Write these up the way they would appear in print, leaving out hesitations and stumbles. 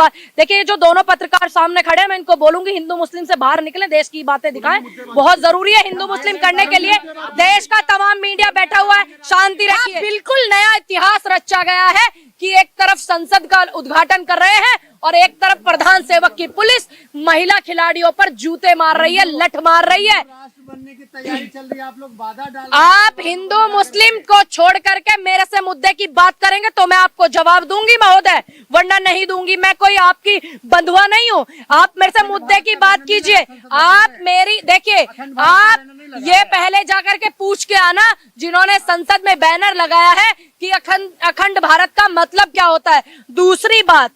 बात। देखिए जो दोनों पत्रकार सामने खड़े हैं, मैं इनको बोलूंगी हिंदू मुस्लिम से बाहर निकले, देश की बातें दिखाएं। बहुत जरूरी है हिंदू मुस्लिम करने के लिए। देश का तमाम मीडिया बैठा हुआ है, शांति रखिए। बिल्कुल नया इतिहास रचा गया है कि एक तरफ संसद का उद्घाटन कर रहे हैं और एक तरफ प्रधान सेवक की पुलिस महिला खिलाड़ियों पर जूते मार रही है, लठ मार रही है। बनने की तैयारी चल रही है, आप लोग बाधा डाल। आप हिंदू मुस्लिम को छोड़ करके मेरे से मुद्दे की बात करेंगे तो मैं आपको जवाब दूंगी महोदय, वरना नहीं दूंगी। मैं कोई आपकी बंधुआ नहीं हूँ। आप मेरे से मुद्दे की बात कीजिए। आप मेरी देखिए, आप ये पहले जाकर के पूछ के आना जिन्होंने संसद में बैनर लगाया है कि अखंड भारत का मतलब क्या होता है। दूसरी बात,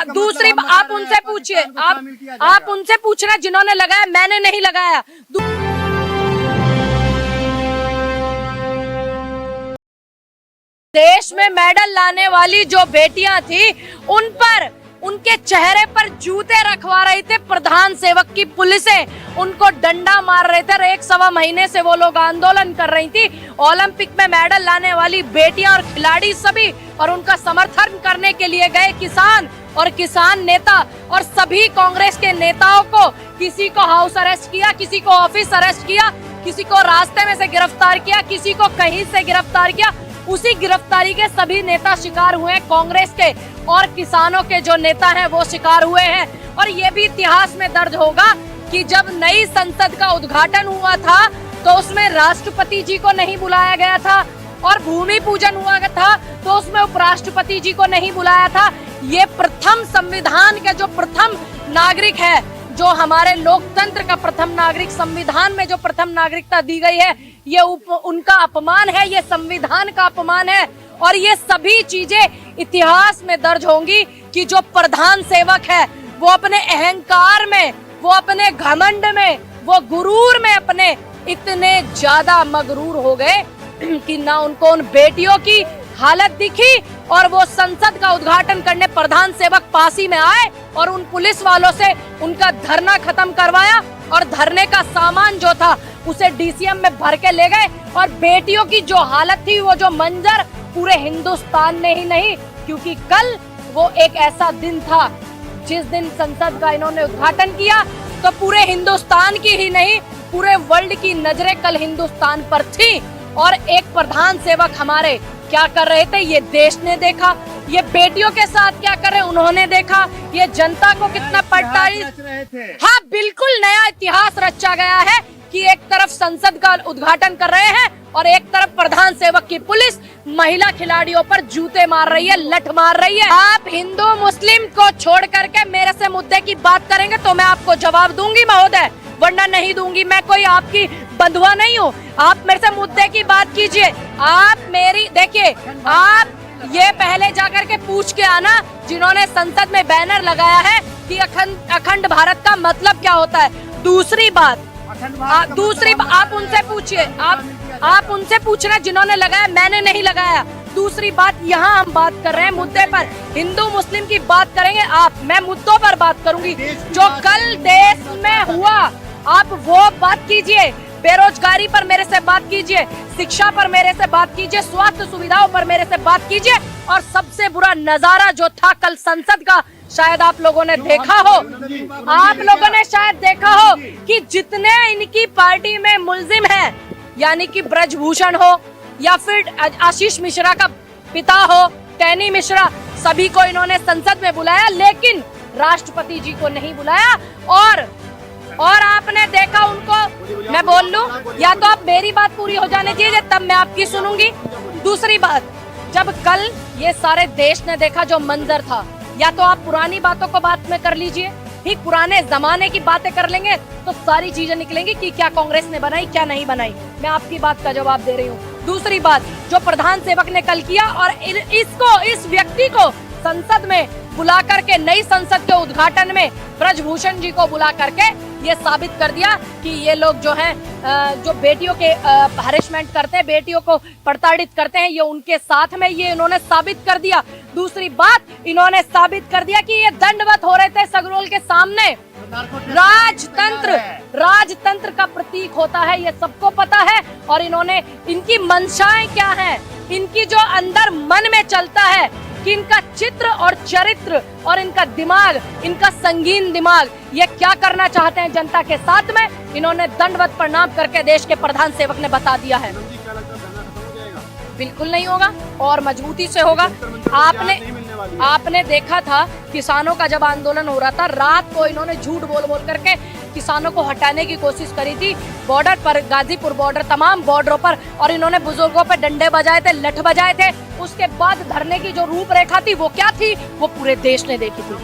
दूसरी आप उनसे पूछिए, आप उनसे पूछना जिन्होंने लगाया, मैंने नहीं लगाया। देश में मेडल लाने वाली जो बेटियां थी उन पर, उनके चेहरे पर जूते रखवा रहे थे प्रधान सेवक की पुलिसें, उनको डंडा मार रहे थे। 1-1.25 महीने से वो लोग आंदोलन कर रही थी। ओलंपिक में मेडल लाने वाली बेटियां और खिलाड़ी सभी, और उनका समर्थन करने के लिए गए किसान और किसान नेता और सभी कांग्रेस के नेताओं को, किसी को हाउस अरेस्ट किया, किसी को ऑफिस अरेस्ट किया, किसी को रास्ते में से गिरफ्तार किया, किसी को कहीं से गिरफ्तार किया। उसी गिरफ्तारी के सभी नेता शिकार हुए, कांग्रेस के और किसानों के जो नेता हैं वो शिकार हुए हैं। और ये भी इतिहास में दर्ज होगा कि जब नई संसद का उद्घाटन हुआ था तो उसमें राष्ट्रपति जी को नहीं बुलाया गया था, और भूमि पूजन हुआ था तो उसमें उपराष्ट्रपति जी को नहीं बुलाया था। ये प्रथम संविधान के जो प्रथम नागरिक है, जो हमारे लोकतंत्र का प्रथम नागरिक, संविधान में जो प्रथम नागरिकता दी गई है, ये उनका अपमान है, ये संविधान का अपमान है। और ये सभी चीजें इतिहास में दर्ज होंगी कि जो प्रधान सेवक है वो अपने अहंकार में, वो अपने घमंड में, वो गुरूर में अपने इतने ज्यादा मगरूर हो गए कि ना उनको उन बेटियों की हालत दिखी, और वो संसद का उद्घाटन करने प्रधान सेवक पासी में आए और उन पुलिस वालों से उनका धरना खत्म करवाया, और धरने का सामान जो था उसे डीसीएम में भर के ले गए। और बेटियों की जो हालत थी, वो जो मंजर पूरे हिंदुस्तान ने ही नहीं, क्योंकि कल वो एक ऐसा दिन था जिस दिन संसद का इन्होंने उद्घाटन किया तो पूरे हिंदुस्तान की ही नहीं, पूरे वर्ल्ड की नजरें कल हिंदुस्तान पर थी। और एक प्रधान सेवक हमारे क्या कर रहे थे ये देश ने देखा, ये बेटियों के साथ क्या कर रहे उन्होंने देखा, ये जनता को कितना प्रताड़ित। हाँ, बिल्कुल नया इतिहास रचा गया है कि एक तरफ संसद का उद्घाटन कर रहे हैं और एक तरफ प्रधान सेवक की पुलिस महिला खिलाड़ियों पर जूते मार रही है, लठ मार रही है। आप हिंदू मुस्लिम को छोड़ करके मेरे से मुद्दे की बात करेंगे तो मैं आपको जवाब दूंगी महोदय, वरना नहीं दूंगी। मैं कोई आपकी बंधुआ नहीं हूँ। आप मेरे से मुद्दे की बात कीजिए। आप मेरी देखिए, आप ये पहले जाकर के पूछ के आना जिन्होंने संसद में बैनर लगाया है कि अखंड भारत का मतलब क्या होता है। दूसरी बात, आप उनसे पूछिए, आप उनसे पूछना जिन्होंने लगाया, मैंने नहीं लगाया। दूसरी बात, यहाँ हम बात कर रहे हैं मुद्दे पर, हिंदू मुस्लिम की बात करेंगे आप, मैं मुद्दों पर बात करूंगी। जो कल देश में हुआ आप वो बात कीजिए, बेरोजगारी पर मेरे से बात कीजिए, शिक्षा पर मेरे से बात कीजिए, स्वास्थ्य सुविधाओं पर मेरे से बात कीजिए। और सबसे बुरा नजारा जो था कल संसद का, शायद आप लोगों ने देखा हो, आप लोगों ने शायद देखा हो कि जितने इनकी पार्टी में मुलजिम हैं, यानी कि ब्रजभूषण हो या फिर आशीष मिश्रा का पिता हो टैनी मिश्रा, सभी को इन्होंने संसद में बुलाया, लेकिन राष्ट्रपति जी को नहीं बुलाया। और आपने देखा उनको, मैं बोल लूं या तो आप मेरी बात पूरी हो जाने दीजिए तब मैं आपकी सुनूंगी। दूसरी बात, जब कल ये सारे देश ने देखा जो मंजर था, या तो आप पुरानी बातों को बात में कर लीजिए, ठीक पुराने जमाने की बातें कर लेंगे तो सारी चीजें निकलेंगी कि क्या कांग्रेस ने बनाई क्या नहीं बनाई। मैं आपकी बात का जवाब दे रही हूँ। दूसरी बात, जो प्रधान सेवक ने कल किया और इस व्यक्ति को संसद में बुला करके, नई संसद के उद्घाटन में ब्रजभूषण जी को बुला करके ये साबित कर दिया कि ये लोग जो हैं, जो बेटियों के हरेसमेंट करते हैं, बेटियों को प्रताड़ित करते हैं, ये उनके साथ में, ये इन्होंने साबित कर दिया। दूसरी बात, इन्होंने साबित कर दिया कि ये दंडवत हो रहे थे सगरोल के सामने। राजतंत्र का प्रतीक होता है, ये सबको पता है। और इन्होंने, इनकी मंशाएं क्या हैं, इनकी जो अंदर मन में चलता है, कि इनका चित्र और चरित्र और इनका दिमाग, इनका संगीन दिमाग, ये क्या करना चाहते हैं जनता के साथ में, इन्होंने दंडवत प्रणाम करके देश के प्रधान सेवक ने बता दिया है। बिल्कुल नहीं होगा और मजबूती से होगा। आपने देखा था किसानों का जब आंदोलन हो रहा था, रात को इन्होंने झूठ बोल बोल करके किसानों को हटाने की कोशिश करी थी बॉर्डर पर, गाजीपुर बॉर्डर, तमाम बॉर्डरों पर, और इन्होंने बुजुर्गों पे डंडे बजाए थे, लठ बजाए थे। उसके बाद धरने की जो रूपरेखा थी वो क्या थी, वो पूरे देश ने देखी थी।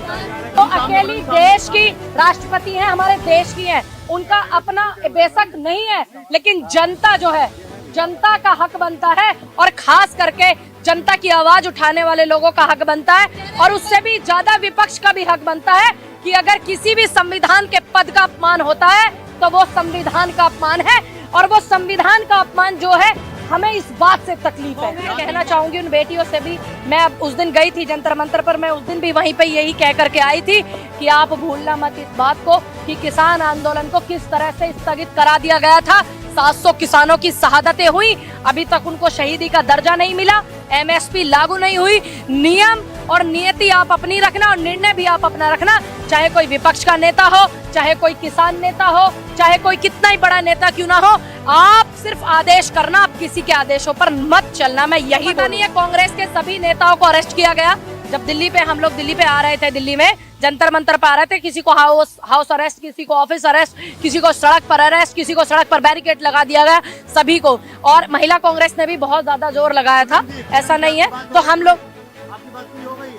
तो अकेली देश की राष्ट्रपति हैं, हमारे देश की हैं, उनका अपना बेशक नहीं है, लेकिन जनता जो है, जनता का हक बनता है, और खास करके जनता की आवाज उठाने वाले लोगों का हक बनता है, और उससे भी ज्यादा विपक्ष का भी हक बनता है कि अगर किसी भी संविधान के पद का अपमान होता है तो वो संविधान का अपमान है, और वो संविधान का अपमान जो है, हमें इस बात से तकलीफ है। मैं कहना चाहूंगी उन बेटियों से भी, मैं अब उस दिन गई थी जंतर मंतर पर, मैं उस दिन भी वहीं पे यही कह करके आई थी कि आप भूलना मत इस बात को कि किसान आंदोलन को किस तरह से स्थगित करा दिया गया था। 700 किसानों की शहादतें हुई, अभी तक उनको शहीदी का दर्जा नहीं मिला, MSP लागू नहीं हुई। नियम और नियति आप अपनी रखना और निर्णय भी आप अपना रखना, चाहे कोई विपक्ष का नेता हो, चाहे कोई किसान नेता हो, चाहे कोई कितना ही बड़ा नेता क्यों ना हो, आप सिर्फ आदेश करना, आप किसी के आदेशों पर मत चलना। मैं यही नहीं है, कांग्रेस के सभी नेताओं को अरेस्ट किया गया। जब दिल्ली पे हम लोग दिल्ली पे आ रहे थे, दिल्ली में जंतर मंतर पे आ रहे थे, किसी को हाउस अरेस्ट, किसी को ऑफिस अरेस्ट, किसी को सड़क पर अरेस्ट, किसी को सड़क पर बैरिकेड लगा दिया गया, सभी को। और महिला कांग्रेस ने भी बहुत ज्यादा जोर लगाया था, ऐसा नहीं है। तो हम लोग,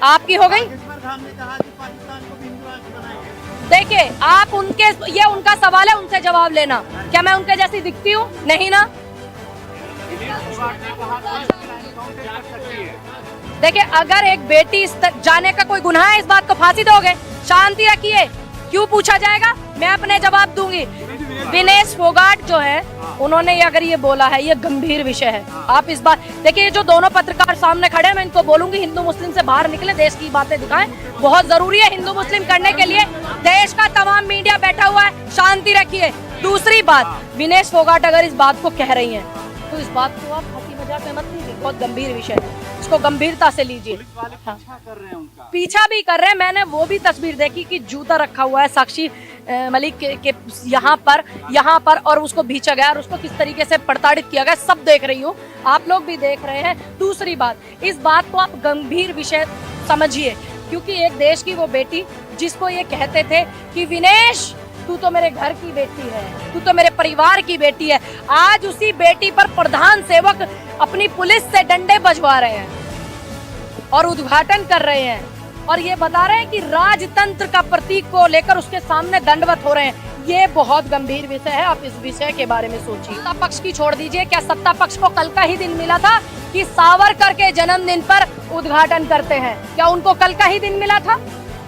आपकी हो गई, देखिए आप उनके, ये उनका सवाल है, उनसे जवाब लेना। क्या मैं उनके जैसी दिखती हूँ? नहीं ना। देखिए अगर एक बेटी जाने का कोई गुनाह है, इस बात को फांसी दोगे? शांति रखिए, क्यों पूछा जाएगा, मैं अपने जवाब दूंगी। विनेश फोगाट जो है, उन्होंने अगर ये बोला है, ये गंभीर विषय है। आप इस बात देखिए, जो दोनों पत्रकार सामने खड़े हैं, मैं इनको बोलूंगी हिंदू मुस्लिम से बाहर निकले, देश की बातें दिखाएं। बहुत जरूरी है हिंदू मुस्लिम करने के लिए, देश का तमाम मीडिया बैठा हुआ है, शांति रखिए। दूसरी बात, विनेश फोगाट अगर इस बात को कह रही है तो इस बात को आप हंसी मजाक में मत लीजिए, बहुत गंभीर विषय है, इसको गंभीरता से लीजिए। हाँ। पीछा भी कर रहे हैं, मैंने वो भी तस्वीर देखी कि जूता रखा हुआ है साक्षी मलिक के यहाँ पर और उसको भींचा गया और उसको किस तरीके से प्रताड़ित किया गया, सब देख रही हूँ, आप लोग भी देख रहे हैं। दूसरी बात, इस बात को आप गंभीर विषय समझिए, क्योंकि एक देश की वो बेटी जिसको ये कहते थे कि विनेश तू तो मेरे घर की बेटी है, तू तो मेरे परिवार की बेटी है, आज उसी बेटी पर प्रधान सेवक अपनी पुलिस से डंडे बजवा रहे हैं और उद्घाटन कर रहे हैं, और ये बता रहे हैं कि राजतंत्र का प्रतीक को लेकर उसके सामने दंडवत हो रहे हैं। ये बहुत गंभीर विषय है, आप इस विषय के बारे में सोचिए। सत्ता पक्ष की छोड़ दीजिए, क्या सत्ता पक्ष को कल का ही दिन मिला था कि सावरकर के जन्मदिन पर उद्घाटन करते हैं? क्या उनको कल का ही दिन मिला था?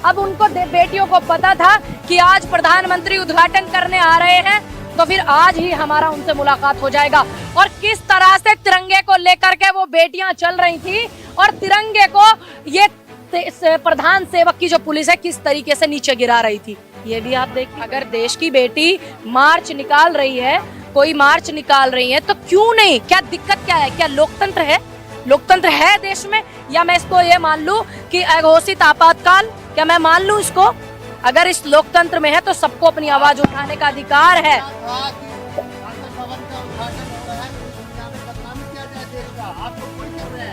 अब उनको बेटियों को पता था कि आज प्रधानमंत्री उद्घाटन करने आ रहे हैं, तो फिर आज ही हमारा उनसे मुलाकात हो जाएगा। और किस तरह से तिरंगे को लेकर के वो बेटियां चल रही थी, और तिरंगे को ये प्रधान सेवक की जो पुलिस है किस तरीके से नीचे गिरा रही थी, ये भी आप देखिए। अगर देश की बेटी मार्च निकाल रही है, कोई मार्च निकाल रही है, तो क्यों नहीं? क्या दिक्कत क्या है? क्या लोकतंत्र है? लोकतंत्र है देश में? या मैं इसको ये मान लूं कि अघोषित आपातकाल, क्या मैं मान लूं इसको? अगर इस लोकतंत्र में है तो सबको अपनी आवाज उठाने का अधिकार है।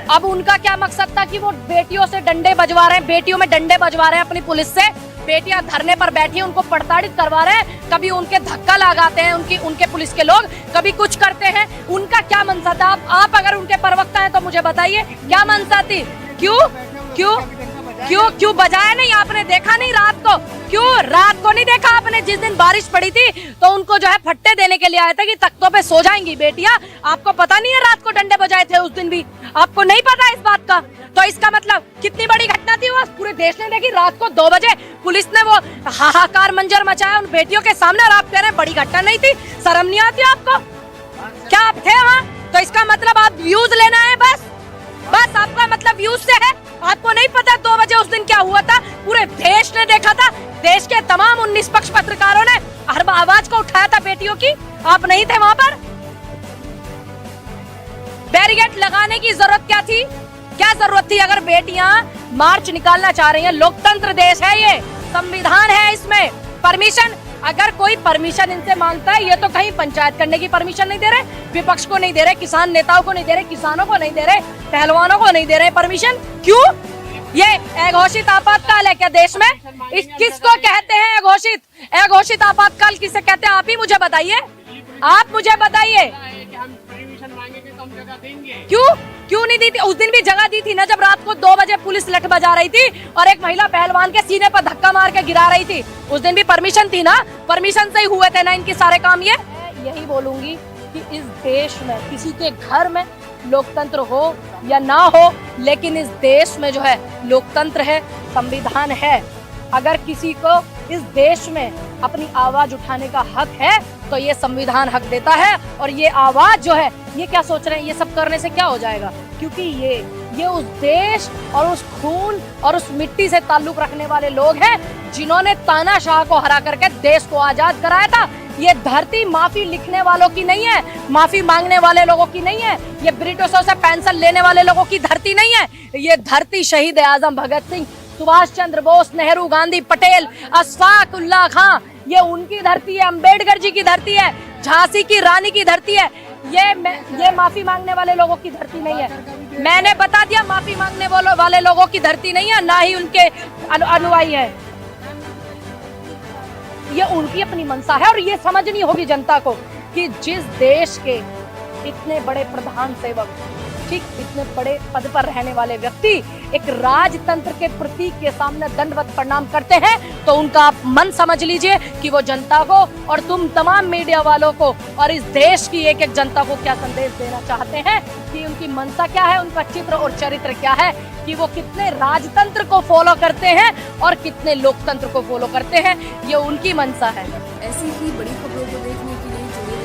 अब उनका क्या मकसद था कि वो बेटियों से डंडे बजवा रहे हैं, बेटियों में डंडे बजवा रहे हैं अपनी पुलिस से, बेटियां धरने पर बैठी हैं, उनको प्रताड़ित करवा रहे हैं, कभी उनके धक्का लगाते हैं उनके पुलिस के लोग, कभी कुछ करते हैं। उनका क्या मंशा था? आप अगर उनके प्रवक्ता हैं तो मुझे बताइए क्या मंशा थी? क्यों बजाया नहीं? आपने देखा नहीं रात को? क्यों रात को नहीं देखा आपने? जिस दिन बारिश पड़ी थी तो उनको जो है फट्टे देने के लिए आए थे कि तख्तों पे सो जाएंगी बेटियां। आपको पता नहीं है रात को डंडे बजाए थे उस दिन भी? आपको नहीं पता इस बात का? तो इसका मतलब कितनी बड़ी घटना थी वो, पूरे देश ने देखी। रात को 2 बजे पुलिस ने वो हाहाकार मंजर मचाया उन बेटियों के सामने, और आप कह रहे हैं बड़ी घटना नहीं थी? शर्म नहीं आती आपको? क्या आप थे वहाँ? तो इसका मतलब आप व्यूज लेना है, बस आपका मतलब व्यूज से है। आपको नहीं पता 2 बजे उस दिन क्या हुआ था? पूरे देश ने देखा था, देश के तमाम 19 निष्पक्ष पत्रकारों ने हर आवाज को उठाया था बेटियों की। आप नहीं थे वहां पर? बैरिकेड लगाने की जरूरत क्या थी? क्या जरूरत थी? अगर बेटियां मार्च निकालना चाह रही हैं, लोकतंत्र देश है ये, संविधान है, इसमें परमिशन, अगर कोई परमिशन इनसे मांगता है, ये तो कहीं पंचायत करने की परमिशन नहीं दे रहे, विपक्ष को नहीं दे रहे, किसान नेताओं को नहीं दे रहे, किसानों को नहीं दे रहे, पहलवानों को नहीं दे रहे परमिशन। क्यों? ये अघोषित आपातकाल है क्या देश में? इस किसको कहते हैं अघोषित? अघोषित आपातकाल किसे कहते हैं? आप ही मुझे बताइए, आप मुझे बताइए। क्यों नहीं दी थी? उस दिन भी जगह दी थी ना, जब रात को 2 बजे पुलिस लठ बजा रही थी और एक महिला पहलवान के सीने पर धक्का मार के गिरा रही थी। उस दिन भी परमिशन थी ना, परमिशन से ही हुए थे ना इनके सारे काम। ये यही बोलूंगी कि इस देश में किसी के घर में लोकतंत्र हो या ना हो, लेकिन इस देश में जो है लोकतंत्र है, संविधान है। अगर किसी को इस देश में अपनी आवाज उठाने का हक है तो ये संविधान हक देता है। और ये आवाज जो है, ये क्या सोच रहे हैं, ये सब करने से क्या हो जाएगा? क्योंकि ये उस देश और उस खून और उस मिट्टी से ताल्लुक रखने वाले लोग हैं जिन्होंने तानाशाह को हरा करके देश को आजाद कराया था। ये धरती माफी लिखने वालों की नहीं है, माफी मांगने वाले लोगों की नहीं है, ये ब्रिटिशों से पेंशन लेने वाले लोगों की धरती नहीं है। ये धरती शहीद आजम भगत सिंह, सुभाष चंद्र बोस, नेहरू, गांधी, पटेल, अशफाक उल्लाह खां, ये उनकी धरती है। अम्बेडकर जी की धरती है, झांसी की रानी की धरती है। ये माफी मांगने वाले लोगों की धरती नहीं है। मैंने बता दिया, माफी मांगने वाले लोगों की धरती नहीं है, ना ही उनके अनुयायी है। ये उनकी अपनी मंशा है। और ये समझनी होगी जनता को कि जिस देश के इतने बड़े प्रधान सेवक, ठीक इतने बड़े पद पर रहने वाले व्यक्ति एक राजतंत्र के प्रतीक के सामने दंडवत प्रणाम करते हैं, तो उनका आप मन समझ लीजिए कि वो जनता को और तुम तमाम मीडिया वालों को और इस देश की एक एक जनता को क्या संदेश देना चाहते हैं, कि उनकी मंशा क्या है, उनका चित्र और चरित्र क्या है, कि वो कितने राजतंत्र को फॉलो करते हैं और कितने लोकतंत्र को फॉलो करते हैं। ये उनकी मंशा है। ऐसी ही बड़ी खबरों को देखने के लिए जुड़े